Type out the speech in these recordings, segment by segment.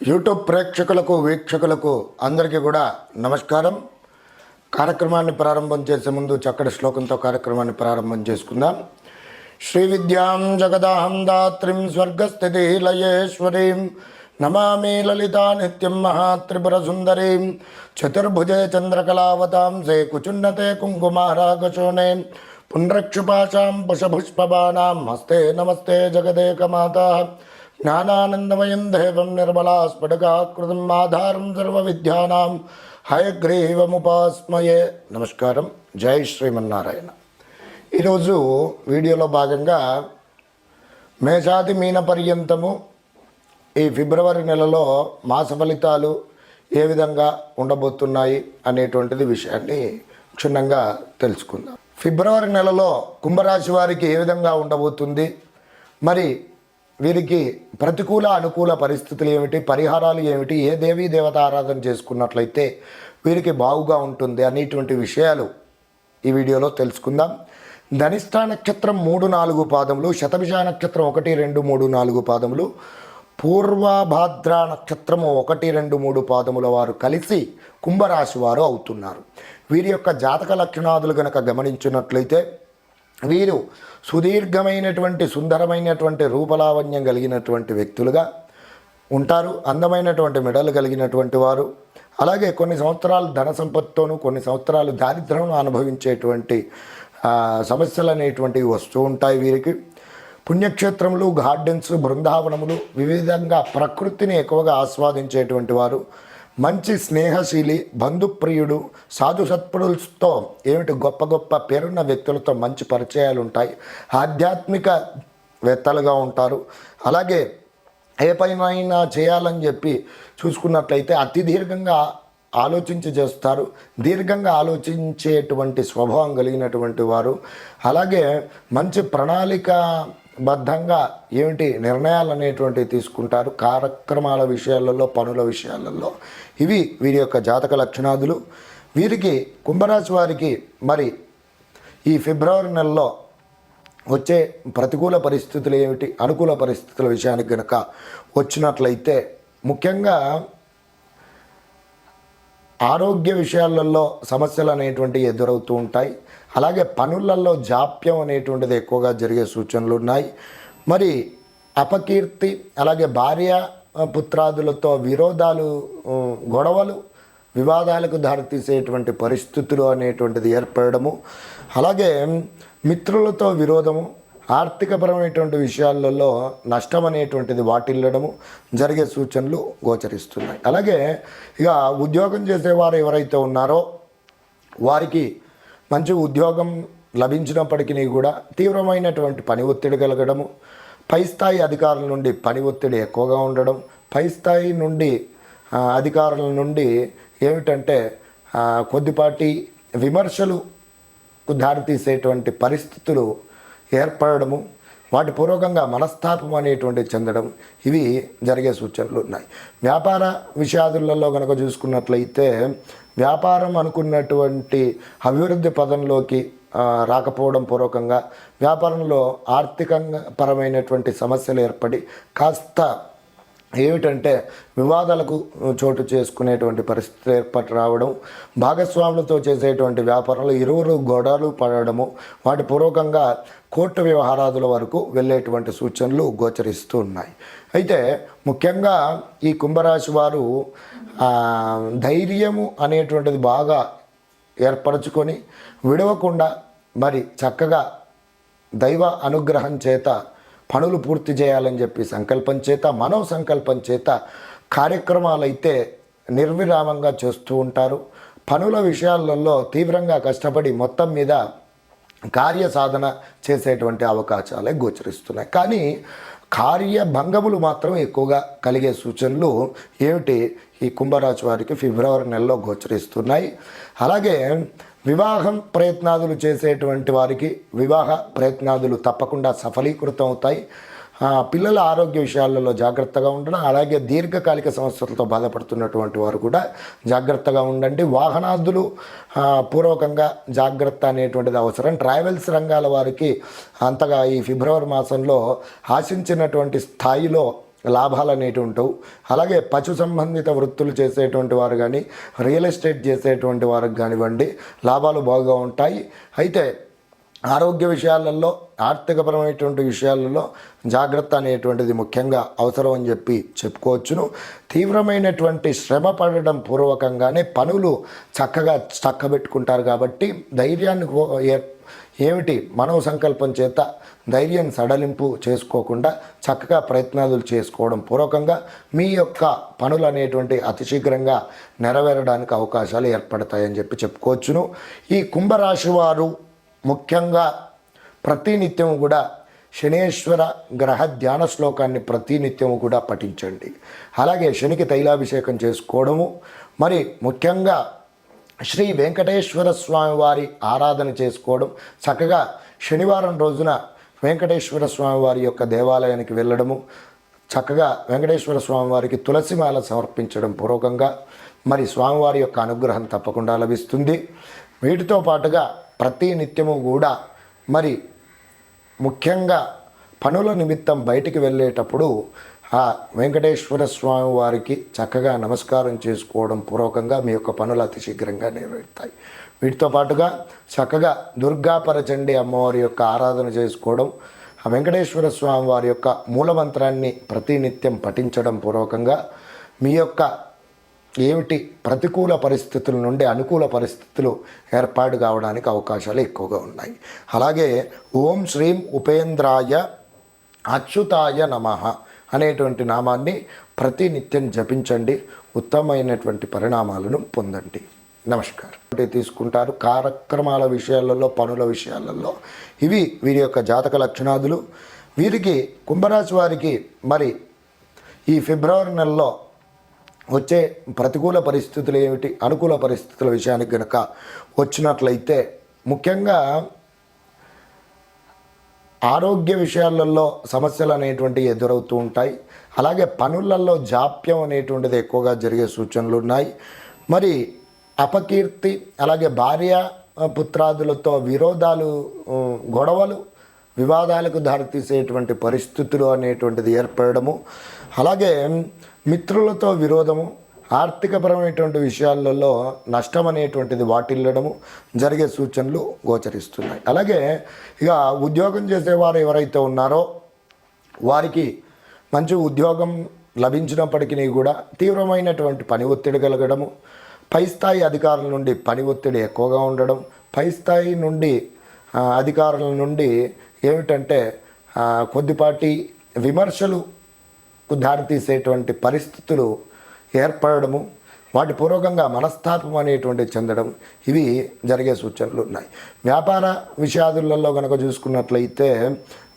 YouTube ప్రేక్షకులకు వీక్షకులకు అందరికీ కూడా నమస్కారం. కార్యక్రమాన్ని ప్రారంభం చేసే ముందు చక్కటి శ్లోకంతో కార్యక్రమాన్ని ప్రారంభం చేసుకుందాం. శ్రీ విద్యాం జగదాహం దాత్రిం స్వర్గస్థితి లయేశ్వరీం నమామి లలితా నిత్యం మహాత్రిపుర సుందరీం చతుర్భుజే చంద్రకళావతాం సే కుచున్నతే కుంకుమారాగశోనే పుండ్రక్షుపాశాం పుషపుష్పబాణాం హస్తే నమస్తే జగదేకమాతా జ్ఞానానందమయం దేవం నిర్మలాస్ఫటికాకృతిం ఆధారం సర్వవిద్యానాం హయగ్రీవముపాస్మయే. నమస్కారం. జై శ్రీమన్నారాయణ. ఈరోజు వీడియోలో భాగంగా మేషాది మీన పర్యంతము ఈ ఫిబ్రవరి నెలలో మాస ఫలితాలు ఏ విధంగా ఉండబోతున్నాయి అనేటువంటిది విషయాన్ని క్షుణ్ణంగా తెలుసుకుందాం. ఫిబ్రవరి నెలలో కుంభరాశి వారికి ఏ విధంగా ఉండబోతుంది, మరి వీరికి ప్రతికూల అనుకూల పరిస్థితులు ఏమిటి, పరిహారాలు ఏమిటి, ఏ దేవీ దేవత ఆరాధన చేసుకున్నట్లయితే వీరికి బాగుగా ఉంటుంది అనేటువంటి విషయాలు ఈ వీడియోలో తెలుసుకుందాం. ధనిష్ఠా నక్షత్రం 3-4 పాదములు, శతభిష నక్షత్రం 1, 2, 3, 4 పాదములు, పూర్వభాద్ర నక్షత్రము 1, 2, 3 పాదముల వారు కలిసి కుంభరాశి వారు అవుతున్నారు. వీరి యొక్క జాతక లక్షణాదులు కనుక గమనించినట్లయితే వీరు సుదీర్ఘమైనటువంటి సుందరమైనటువంటి రూపలావణ్యం కలిగినటువంటి వ్యక్తులుగా ఉంటారు. అందమైనటువంటి మెడలు కలిగినటువంటి వారు. అలాగే కొన్ని సంవత్సరాలు ధన సంపత్తోనూ కొన్ని సంవత్సరాలు దారిద్ర్యం అనుభవించేటువంటి సమస్యలు అనేటువంటివి వస్తూ ఉంటాయి. వీరికి పుణ్యక్షేత్రములు, గార్డెన్స్, బృందావనములు, వివిధంగా ప్రకృతిని ఎక్కువగా ఆస్వాదించేటువంటి వారు, మంచి స్నేహశీలి, బంధుప్రియుడు, సాధు సత్పురులతో ఏమిటి గొప్ప గొప్ప పేరున్న వ్యక్తులతో మంచి పరిచయాలు ఉంటాయి. ఆధ్యాత్మిక వేత్తలుగా ఉంటారు. అలాగే ఏ పైన చేయాలని చెప్పి చూసుకున్నట్లయితే అతి దీర్ఘంగా ఆలోచించి చేస్తారు. దీర్ఘంగా ఆలోచించేటువంటి స్వభావం కలిగినటువంటి వారు. అలాగే మంచి ప్రణాళిక బద్ధంగా ఏమిటి నిర్ణయాలు అనేటువంటివి తీసుకుంటారు కార్యక్రమాల విషయాలలో, పనుల విషయాలలో. ఇవి వీరి యొక్క జాతక లక్షణాదులు. వీరికి కుంభరాశి వారికి మరి ఈ ఫిబ్రవరి నెలలో వచ్చే ప్రతికూల పరిస్థితులు ఏమిటి, అనుకూల పరిస్థితుల విషయానికి కనుక వచ్చినట్లయితే ముఖ్యంగా ఆరోగ్య విషయాలలో సమస్యలు అనేటువంటివి ఎదురవుతూ ఉంటాయి. అలాగే పనులలో జాప్యం అనేటువంటిది ఎక్కువగా జరిగే సూచనలు ఉన్నాయి. మరి అపకీర్తి, అలాగే భార్య పుత్రాదులతో విరోధాలు, గొడవలు, వివాదాలకు దారితీసేటువంటి పరిస్థితులు అనేటువంటిది ఏర్పడము, అలాగే మిత్రులతో విరోధము, ఆర్థికపరమైనటువంటి విషయాలలో నష్టం అనేటువంటిది వాటిల్లడము జరిగే సూచనలు గోచరిస్తున్నాయి. అలాగే ఇక ఉద్యోగం చేసేవారు ఎవరైతే ఉన్నారో వారికి మంచి ఉద్యోగం లభించినప్పటికీ కూడా తీవ్రమైనటువంటి పని ఒత్తిడి కలగడము, పై స్థాయి అధికారుల నుండి పని ఒత్తిడి ఎక్కువగా ఉండడం, పై స్థాయి నుండి అధికారుల నుండి ఏమిటంటే కొద్దిపాటి విమర్శలకు దారితీసేటువంటి పరిస్థితులు ఏర్పడము, వాటి పూర్వకంగా మనస్తాపం అనేటువంటిది చెందడం, ఇవి జరిగే సూచనలు ఉన్నాయి. వ్యాపార విషయాదులలో కనుక చూసుకున్నట్లయితే వ్యాపారం అనుకున్నటువంటి అభివృద్ధి పదంలోకి రాకపోవడం పూర్వకంగా వ్యాపారంలో ఆర్థికంగా పరమైనటువంటి సమస్యలు ఏర్పడి కాస్త ఏమిటంటే వివాదాలకు చోటు చేసుకునేటువంటి పరిస్థితి ఏర్పడి రావడం, భాగస్వాములతో చేసేటువంటి వ్యాపారంలో ఇరువురు గొడవలు పడడము, వాటి పూర్వకంగా కోర్టు వ్యవహారాదుల వరకు వెళ్ళేటువంటి సూచనలు గోచరిస్తూ ఉన్నాయి. అయితే ముఖ్యంగా ఈ కుంభరాశి వారు ధైర్యము అనేటువంటిది బాగా ఏర్పరచుకొని విడవకుండా మరి చక్కగా దైవ అనుగ్రహం చేత పనులు పూర్తి చేయాలని చెప్పి సంకల్పం చేత, మనో సంకల్పం చేత కార్యక్రమాలైతే నిర్విరామంగా చేస్తూ ఉంటారు. పనుల విషయాలలో తీవ్రంగా కష్టపడి మొత్తం మీద కార్యసాధన చేసేటువంటి అవకాశాలే గోచరిస్తున్నాయి. కానీ కార్యభంగములు మాత్రం ఎక్కువగా కలిగే సూచనలు ఏమిటి ఈ కుంభరాశి వారికి ఫిబ్రవరి నెలలో గోచరిస్తున్నాయి. అలాగే వివాహం ప్రయత్నాదులు చేసేటువంటి వారికి వివాహ ప్రయత్నాదులు తప్పకుండా సఫలీకృతం అవుతాయి. పిల్లల ఆరోగ్య విషయాలలో జాగ్రత్తగా ఉండడం, అలాగే దీర్ఘకాలిక సమస్యలతో బాధపడుతున్నటువంటి వారు కూడా జాగ్రత్తగా ఉండండి. వాహనాదులు పూర్వకంగా జాగ్రత్త అనేటువంటిది అవసరం. ట్రావెల్స్ రంగాల వారికి అంతగా ఈ ఫిబ్రవరి మాసంలో ఆశించినటువంటి స్థాయిలో లాభాలు అనేవి ఉంటావు. అలాగే పశు సంబంధిత వృత్తులు చేసేటువంటి వారు కానీ, రియల్ ఎస్టేట్ చేసేటువంటి వారికి కానివ్వండి, లాభాలు బాగా ఉంటాయి. అయితే ఆరోగ్య విషయాలలో, ఆర్థికపరమైనటువంటి విషయాలలో జాగ్రత్త అనేటువంటిది ముఖ్యంగా అవసరం అని చెప్పి చెప్పుకోవచ్చును. తీవ్రమైనటువంటి శ్రమ పడడం పూర్వకంగానే పనులు చక్కగా చక్కబెట్టుకుంటారు కాబట్టి ధైర్యాన్ని ఏమిటి మనో సంకల్పం చేత ధైర్యం సడలింపు చేసుకోకుండా చక్కగా ప్రయత్నాలు చేసుకోవడం పూర్వకంగా మీ యొక్క పనులు అనేటువంటి అతి శీఘ్రంగా నెరవేరడానికి అవకాశాలు ఏర్పడతాయని చెప్పి చెప్పుకోవచ్చును. ఈ కుంభరాశి వారు ముఖ్యంగా ప్రతినిత్యం కూడా శనేశ్వర గ్రహ ధ్యాన శ్లోకాన్ని ప్రతినిత్యము కూడా పఠించండి. అలాగే శనికి తైలాభిషేకం చేసుకోవడము, మరి ముఖ్యంగా శ్రీ వెంకటేశ్వర స్వామి వారి ఆరాధన చేసుకోవడం, చక్కగా శనివారం రోజున వెంకటేశ్వర స్వామి వారి యొక్క దేవాలయానికి వెళ్ళడము, చక్కగా వెంకటేశ్వర స్వామి వారికి తులసిమాల సమర్పించడం పూర్వకంగా మరి స్వామివారి యొక్క అనుగ్రహం తప్పకుండా లభిస్తుంది. వీటితో పాటుగా ప్రతి నిత్యము కూడా మరి ముఖ్యంగా పనుల నిమిత్తం బయటికి వెళ్ళేటప్పుడు ఆ వెంకటేశ్వర స్వామి వారికి చక్కగా నమస్కారం చేసుకోవడం పూర్వకంగా మీ యొక్క పనులు అతి శీఘ్రంగా నెరవేరుతాయి. వీటితో పాటుగా చక్కగా దుర్గాపరచండి అమ్మవారి యొక్క ఆరాధన చేసుకోవడం, ఆ వెంకటేశ్వర స్వామి వారి యొక్క మూలమంత్రాన్ని ప్రతినిత్యం పఠించడం పూర్వకంగా మీ యొక్క ఏమిటి ప్రతికూల పరిస్థితుల నుండి అనుకూల పరిస్థితులు ఏర్పాటు కావడానికి అవకాశాలు ఎక్కువగా ఉన్నాయి. అలాగే ఓం శ్రీం ఉపేంద్రాయ అచ్యుతాయ నమః అనేటువంటి నామాన్ని ప్రతినిత్యం జపించండి, ఉత్తమమైనటువంటి పరిణామాలను పొందండి. నమస్కారం. తీసుకుంటారు కార్యక్రమాల విషయాలలో, పనుల విషయాలలో ఇవి వీరి యొక్క జాతక లక్షణాదులు. వీరికి కుంభరాశి వారికి మరి ఈ ఫిబ్రవరి నెలలో వచ్చే ప్రతికూల పరిస్థితులు ఏమిటి, అనుకూల పరిస్థితుల విషయానికి కనుక వచ్చినట్లయితే ముఖ్యంగా ఆరోగ్య విషయాలలో సమస్యలు అనేటువంటివి ఎదురవుతూ ఉంటాయి. అలాగే పనులలో జాప్యం అనేటువంటిది ఎక్కువగా జరిగే సూచనలు ఉన్నాయి. మరి అపకీర్తి, అలాగే భార్య పుత్రాదులతో విరోధాలు, గొడవలు, వివాదాలకు దారితీసేటువంటి పరిస్థితులు అనేటువంటిది ఏర్పడము, అలాగే మిత్రులతో విరోధము, ఆర్థికపరమైనటువంటి విషయాలలో నష్టం అనేటువంటిది వాటిల్లడము జరిగే సూచనలు గోచరిస్తున్నాయి. అలాగే ఇక ఉద్యోగం చేసేవారు ఎవరైతే ఉన్నారో వారికి మంచి ఉద్యోగం లభించినప్పటికీ కూడా తీవ్రమైనటువంటి పని ఒత్తిడి కలగడము, పై స్థాయి అధికారుల నుండి పని ఒత్తిడి ఎక్కువగా ఉండడం, పై స్థాయి నుండి అధికారుల నుండి ఏమిటంటే కొద్దిపాటి విమర్శలకు దారితీసేటువంటి పరిస్థితులు ఏర్పడము, వాటి పూర్వకంగా మనస్తాపం అనేటువంటిది చెందడం, ఇవి జరిగే సూచనలు ఉన్నాయి. వ్యాపార విషయాదులలో కనుక చూసుకున్నట్లయితే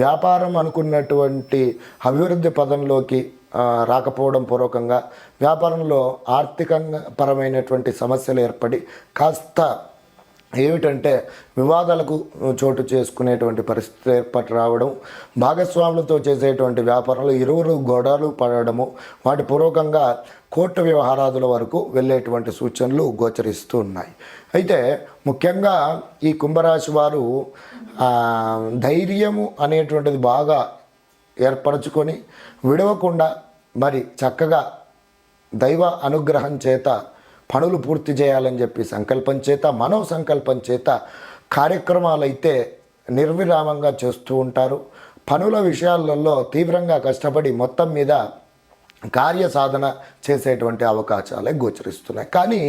వ్యాపారం అనుకున్నటువంటి అభివృద్ధి పదంలోకి రాకపోవడం పూర్వకంగా వ్యాపారంలో ఆర్థికంగా పరమైనటువంటి సమస్యలు ఏర్పడి కాస్త ఏమిటంటే వివాదాలకు చోటు చేసుకునేటువంటి పరిస్థితి ఏర్పడి రావడం, భాగస్వాములతో చేసేటువంటి వ్యాపారంలో ఇరువురు గొడవలు పడడము, వాటి పూర్వకంగా కోర్టు వ్యవహారాదుల వరకు వెళ్ళేటువంటి సూచనలు గోచరిస్తూ ఉన్నాయి. అయితే ముఖ్యంగా ఈ కుంభరాశి వారు ధైర్యము అనేటువంటిది బాగా ఏర్పరచుకొని విడవకుండా మరి చక్కగా దైవ అనుగ్రహం చేత పనులు పూర్తి చేయాలని చెప్పి సంకల్పం చేత, మనో సంకల్పం చేత కార్యక్రమాలైతే నిర్విరామంగా చేస్తూ ఉంటారు. పనుల విషయాలలో తీవ్రంగా కష్టపడి మొత్తం మీద కార్యసాధన చేసేటువంటి అవకాశాలే గోచరిస్తున్నాయి. కానీ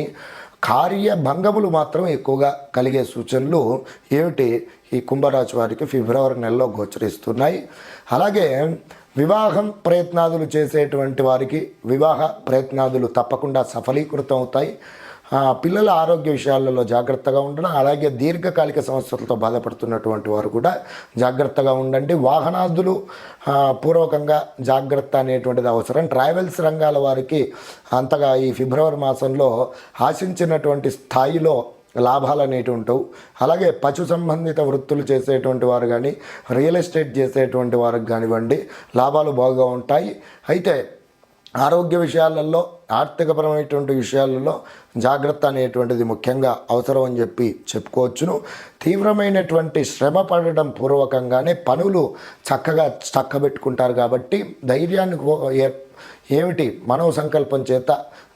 కార్యభంగములు మాత్రం ఎక్కువగా కలిగే సూచనలు ఏమిటి ఈ కుంభరాశి వారికి ఫిబ్రవరి నెలలో గోచరిస్తున్నాయి. అలాగే వివాహం ప్రయత్నాదులు చేసేటువంటి వారికి వివాహ ప్రయత్నాదులు తప్పకుండా సఫలీకృతం అవుతాయి. పిల్లల ఆరోగ్య విషయాలలో జాగ్రత్తగా ఉండడం, అలాగే దీర్ఘకాలిక సమస్యలతో బాధపడుతున్నటువంటి వారు కూడా జాగ్రత్తగా ఉండండి. వాహనాదులు పూర్వకంగా జాగ్రత్త అనేటువంటిది అవసరం. ట్రావెల్స్ రంగాల వారికి అంతగా ఈ ఫిబ్రవరి మాసంలో ఆశించినటువంటి స్థాయిలో లాభాలు అనేవి ఉంటావు. అలాగే పశు సంబంధిత వృత్తులు చేసేటువంటి వారు కానీ, రియల్ ఎస్టేట్ చేసేటువంటి వారికి కానివ్వండి, లాభాలు బాగా ఉంటాయి. అయితే ఆరోగ్య విషయాలలో, ఆర్థికపరమైనటువంటి విషయాలలో జాగ్రత్త అనేటువంటిది ముఖ్యంగా అవసరం అని చెప్పి చెప్పుకోవచ్చును. తీవ్రమైనటువంటి శ్రమ పడడం పూర్వకంగానే పనులు చక్కగా చక్కబెట్టుకుంటారు కాబట్టి ధైర్యాన్ని ఏమిటి మనో సంకల్పం చేత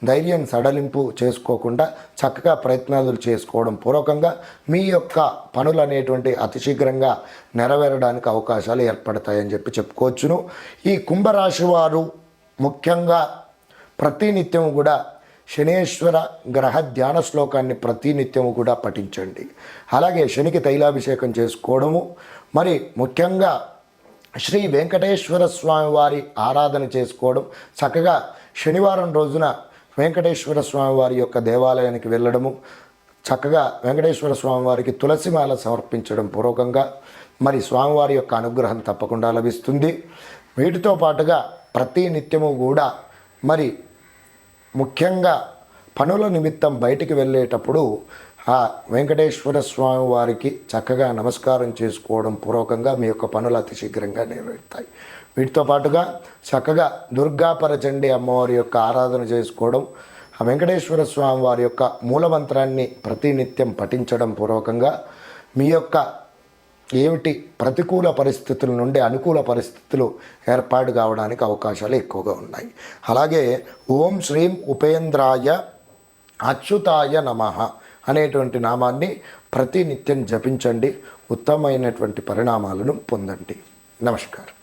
ధైర్యం సడలింపు చేసుకోకుండా చక్కగా ప్రయత్నాలు చేసుకోవడం పూర్వకంగా మీ యొక్క పనులు అనేటువంటి అతి శీఘ్రంగా నెరవేరడానికి అవకాశాలు ఏర్పడతాయని చెప్పి చెప్పుకోవచ్చును. ఈ కుంభరాశి వారు ముఖ్యంగా ప్రతినిత్యం కూడా శనేశ్వర గ్రహ ధ్యాన శ్లోకాన్ని ప్రతినిత్యము కూడా పఠించండి. అలాగే శనికి తైలాభిషేకం చేసుకోవడము, మరి ముఖ్యంగా శ్రీ వెంకటేశ్వర స్వామి వారి ఆరాధన చేసుకోవడం, చక్కగా శనివారం రోజున వెంకటేశ్వర స్వామి వారి యొక్క దేవాలయానికి వెళ్ళడము, చక్కగా వెంకటేశ్వర స్వామి వారికి తులసిమాల సమర్పించడం పూర్వకంగా మరి స్వామివారి యొక్క అనుగ్రహం తప్పకుండా లభిస్తుంది. వీటితో పాటుగా ప్రతి నిత్యము కూడా మరి ముఖ్యంగా పనుల నిమిత్తం బయటికి వెళ్ళేటప్పుడు ఆ వెంకటేశ్వర స్వామి వారికి చక్కగా నమస్కారం చేసుకోవడం పూర్వకంగా మీ యొక్క పనులు అతి శీఘ్రంగా నెరవేరుతాయి. వీటితో పాటుగా చక్కగా దుర్గాపరచండి అమ్మవారి యొక్క ఆరాధన చేసుకోవడం, ఆ వెంకటేశ్వర స్వామి వారి యొక్క మూలమంత్రాన్ని ప్రతినిత్యం పఠించడం పూర్వకంగా మీ యొక్క ఏమిటి ప్రతికూల పరిస్థితుల నుండి అనుకూల పరిస్థితులు ఏర్పాటు కావడానికి అవకాశాలు ఎక్కువగా ఉన్నాయి. అలాగే ఓం శ్రీం ఉపేంద్రాయ అచ్యుతాయ నమః అనేటువంటి నామాన్ని ప్రతినిత్యం జపించండి. ఉత్తమమైనటువంటి పరిణామాలను పొందండి. నమస్కారం.